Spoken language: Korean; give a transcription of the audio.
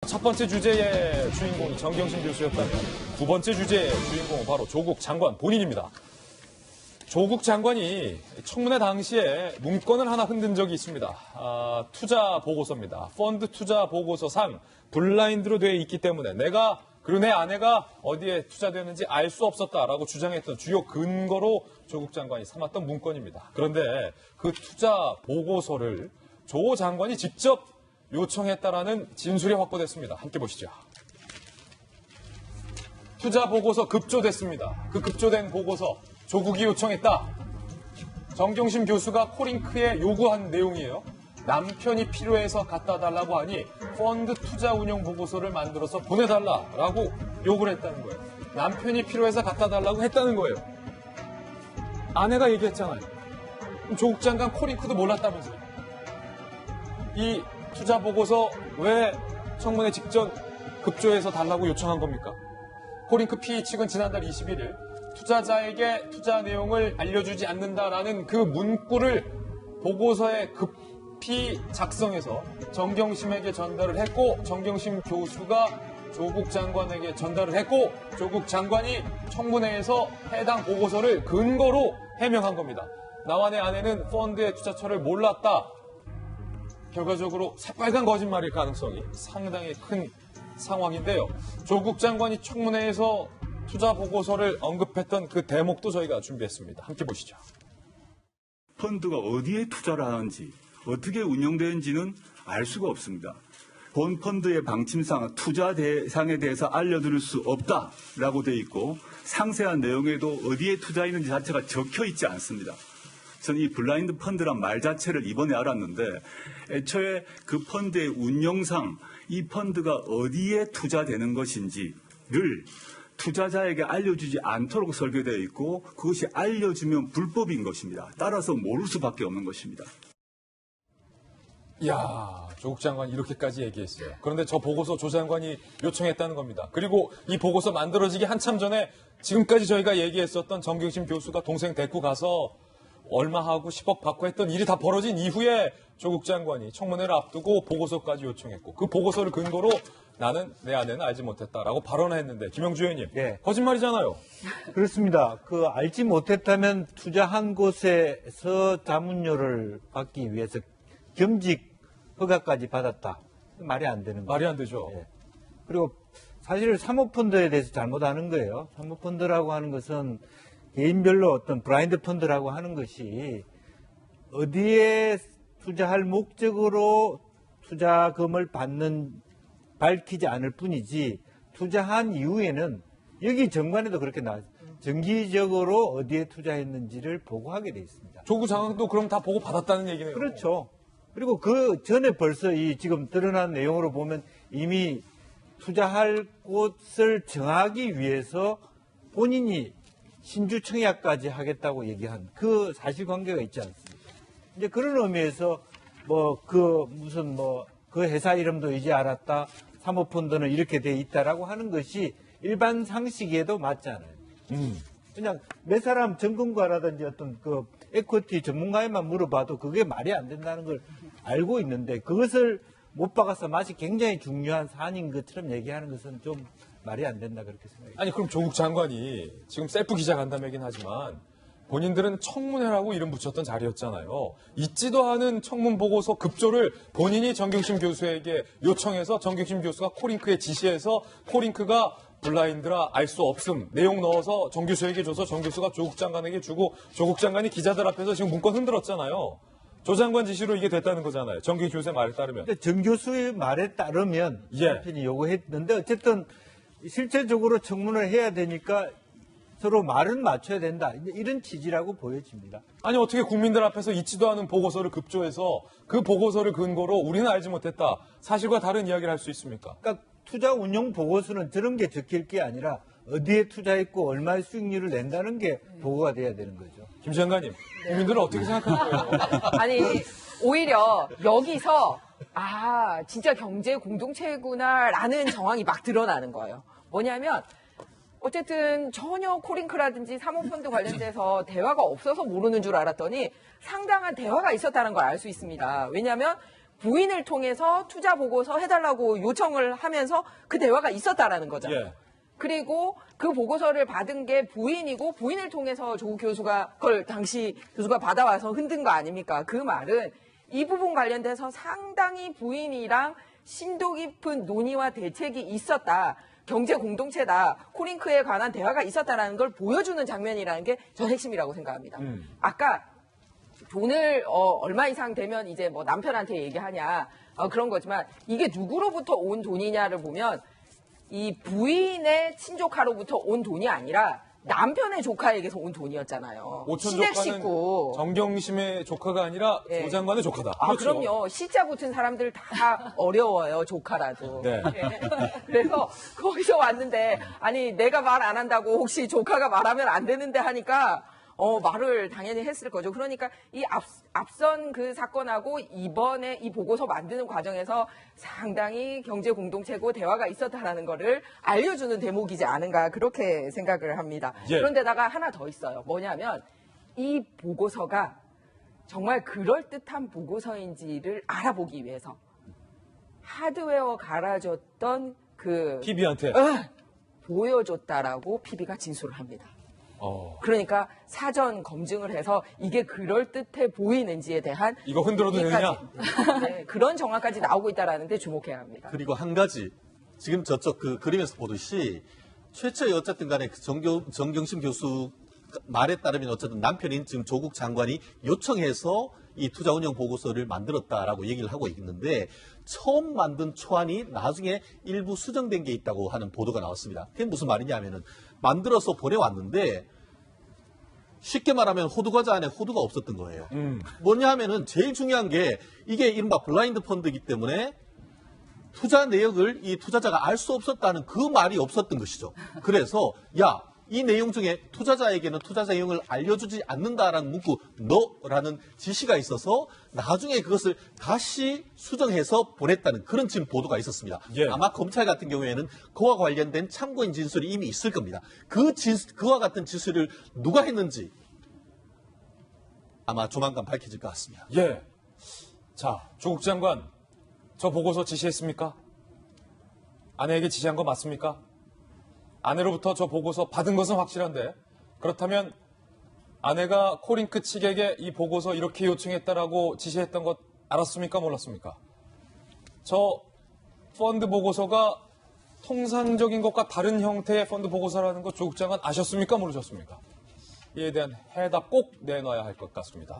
첫 번째 주제의 주인공이 정경심 교수였다면 두 번째 주제의 주인공은 바로 조국 장관 본인입니다. 조국 장관이 청문회 당시에 문건을 하나 흔든 적이 있습니다. 투자 보고서입니다. 펀드 투자 보고서상 블라인드로 되어 있기 때문에 내가 그리고 내 아내가 어디에 투자되는지 알 수 없었다라고 주장했던 주요 근거로 조국 장관이 삼았던 문건입니다. 그런데 그 투자 보고서를 조 장관이 직접 요청했다라는 진술이 확보됐습니다. 함께 보시죠. 투자 보고서 급조됐습니다. 그 급조된 보고서 조국이 요청했다. 정경심 교수가 코링크에 요구한 내용이에요. 남편이 필요해서 갖다 달라고 하니 펀드 투자 운용 보고서를 만들어서 보내달라라고 요구를 했다는 거예요. 남편이 필요해서 갖다 달라고 했다는 거예요. 아내가 얘기했잖아요. 그럼 조국 장관 코링크도 몰랐다면서요. 이 투자 보고서 왜 청문회 직전 급조해서 달라고 요청한 겁니까? 코링크 PE 측은 지난달 21일 투자자에게 투자 내용을 알려주지 않는다라는 그 문구를 보고서에 급히 작성해서 정경심에게 전달을 했고 정경심 교수가 조국 장관에게 전달을 했고 조국 장관이 청문회에서 해당 보고서를 근거로 해명한 겁니다. 나와 내 아내는 펀드의 투자처를 몰랐다. 결과적으로 새빨간 거짓말일 가능성이 상당히 큰 상황인데요. 조국 장관이 청문회에서 투자 보고서를 언급했던 그 대목도 저희가 준비했습니다. 함께 보시죠. 펀드가 어디에 투자를 하는지 어떻게 운영되는지는 알 수가 없습니다. 본 펀드의 방침상 투자 대상에 대해서 알려드릴 수 없다라고 되어 있고 상세한 내용에도 어디에 투자했는지 자체가 적혀 있지 않습니다. 저는 이 블라인드 펀드란 말 자체를 이번에 알았는데 애초에 그 펀드의 운영상 이 펀드가 어디에 투자되는 것인지를 투자자에게 알려주지 않도록 설계되어 있고 그것이 알려주면 불법인 것입니다. 따라서 모를 수밖에 없는 것입니다. 이야, 조국 장관이 이렇게까지 얘기했어요. 그런데 저 보고서 조 장관이 요청했다는 겁니다. 그리고 이 보고서 만들어지기 한참 전에 지금까지 저희가 얘기했었던 정경심 교수가 동생 데리고 가서 얼마 하고 10억 받고 했던 일이 다 벌어진 이후에 조국 장관이 청문회를 앞두고 보고서까지 요청했고 그 보고서를 근거로 나는 내 아내는 알지 못했다라고 발언했는데 김영주 의원님 네. 거짓말이잖아요. 그렇습니다. 그 알지 못했다면 투자한 곳에서 자문료를 받기 위해서 겸직 허가까지 받았다. 말이 안 되는 거예요. 말이 안 되죠. 네. 그리고 사실 사모펀드에 대해서 잘못 아는 거예요. 사모펀드라고 하는 것은 개인별로 어떤 블라인드 펀드라고 하는 것이 어디에 투자할 목적으로 투자금을 밝히지 않을 뿐이지 투자한 이후에는 여기 정관에도 그렇게 나와요. 정기적으로 어디에 투자했는지를 보고하게 돼 있습니다. 조국 장관도 그럼 다 보고 받았다는 얘기네요. 그렇죠. 그리고 그 전에 벌써 이 지금 드러난 내용으로 보면 이미 투자할 곳을 정하기 위해서 본인이 신주 청약까지 하겠다고 얘기한 그 사실관계가 있지 않습니까? 이제 그런 의미에서 그 회사 이름도 이제 알았다. 사모펀드는 이렇게 돼 있다라고 하는 것이 일반 상식에도 맞지 않아요. 그냥 몇 사람 전문가라든지 어떤 그 에쿼티 전문가에만 물어봐도 그게 말이 안 된다는 걸 알고 있는데 그것을 못 박아서 마치 굉장히 중요한 사안인 것처럼 얘기하는 것은 좀 말이 안 된다 그렇게 생각해요. 아니 그럼 조국 장관이 지금 셀프 기자간담회긴 하지만 본인들은 청문회라고 이름 붙였던 자리였잖아요. 있지도 않은 청문 보고서 급조를 본인이 정경심 교수에게 요청해서 정경심 교수가 코링크에 지시해서 코링크가 블라인드라 알 수 없음 내용 넣어서 정 교수에게 줘서 정 교수가 조국 장관에게 주고 조국 장관이 기자들 앞에서 지금 문건 흔들었잖아요. 조 장관 지시로 이게 됐다는 거잖아요. 정경심 교수의 말에 따르면. 정 교수의 말에 따르면 남편이 요구했는데 어쨌든 실제적으로 청문을 해야 되니까 서로 말은 맞춰야 된다. 이런 취지라고 보여집니다. 아니 어떻게 국민들 앞에서 있지도 않은 보고서를 급조해서 그 보고서를 근거로 우리는 알지 못했다. 사실과 다른 이야기를 할 수 있습니까? 그러니까 투자 운용 보고서는 저런 게 적힐 게 아니라 어디에 투자했고 얼마의 수익률을 낸다는 게 보고가 돼야 되는 거죠. 김 장관님, 국민들은 어떻게 생각하는 거예요? 아니 오히려 여기서 진짜 경제 공동체구나라는 정황이 막 드러나는 거예요. 뭐냐면 어쨌든 전혀 코링크라든지 사모펀드 관련돼서 대화가 없어서 모르는 줄 알았더니 상당한 대화가 있었다는 걸 알 수 있습니다. 왜냐하면 부인을 통해서 투자 보고서 해달라고 요청을 하면서 그 대화가 있었다라는 거잖아요. 예. 그리고 그 보고서를 받은 게 부인이고 부인을 통해서 조국 교수가 그걸 당시 교수가 받아와서 흔든 거 아닙니까? 그 말은 이 부분 관련돼서 상당히 부인이랑 심도 깊은 논의와 대책이 있었다. 경제 공동체다. 코링크에 관한 대화가 있었다라는 걸 보여주는 장면이라는 게 전 핵심이라고 생각합니다. 아까 돈을 얼마 이상 되면 이제 뭐 남편한테 얘기하냐 그런 거지만 이게 누구로부터 온 돈이냐를 보면 이 부인의 친조카로부터 온 돈이 아니라 남편의 조카에게서 온 돈이었잖아요. 오촌 시댁 조카는 식구. 정경심의 조카가 아니라 예. 조 장관의 조카다. 아, 그렇죠. 그럼요. 시자 붙은 사람들 다 어려워요, 조카라도. 네. 예. 그래서 거기서 왔는데, 아니, 내가 말 안 한다고 혹시 조카가 말하면 안 되는데 하니까, 말을 당연히 했을 거죠. 그러니까 이 앞선 그 사건하고 이번에 이 보고서 만드는 과정에서 상당히 경제 공동체고 대화가 있었다라는 거를 알려주는 대목이지 않은가 그렇게 생각을 합니다. 예. 그런데다가 하나 더 있어요. 뭐냐면 이 보고서가 정말 그럴듯한 보고서인지를 알아보기 위해서 하드웨어 갈아줬던 그 PB한테. 보여줬다라고 PB가 진술을 합니다. 어. 그러니까 사전 검증을 해서 이게 그럴듯해 보이는지에 대한 이거 흔들어도 되느냐? 네, 그런 정황까지 나오고 있다라는 데 주목해야 합니다. 그리고 한 가지 지금 저쪽 그 그림에서 보듯이 최초에 어쨌든 간에 그 정경심 교수 말에 따르면 어쨌든 남편인 지금 조국 장관이 요청해서 이 투자 운영 보고서를 만들었다라고 얘기를 하고 있는데 처음 만든 초안이 나중에 일부 수정된 게 있다고 하는 보도가 나왔습니다. 그게 무슨 말이냐면은 만들어서 보내왔는데 쉽게 말하면 호두과자 안에 호두가 없었던 거예요. 뭐냐 하면은 제일 중요한 게 이게 이른바 블라인드 펀드이기 때문에 투자 내역을 이 투자자가 알 수 없었다는 그 말이 없었던 것이죠. 그래서 야, 이 내용 중에 투자자에게는 투자자 내용을 알려주지 않는다라는 문구 너라는 지시가 있어서 나중에 그것을 다시 수정해서 보냈다는 그런 지금 보도가 있었습니다. 예. 아마 검찰 같은 경우에는 그와 관련된 참고인 진술이 이미 있을 겁니다. 그와 같은 진술을 누가 했는지 아마 조만간 밝혀질 것 같습니다. 예. 자, 조국 장관, 저 보고서 지시했습니까? 아내에게 지시한 거 맞습니까? 아내로부터 저 보고서 받은 것은 확실한데, 그렇다면 아내가 코링크 측에게 이 보고서 이렇게 요청했다라고 지시했던 것 알았습니까? 몰랐습니까? 저 펀드 보고서가 통상적인 것과 다른 형태의 펀드 보고서라는 거 조국 장관 아셨습니까? 모르셨습니까? 이에 대한 해답 꼭 내놔야 할 것 같습니다.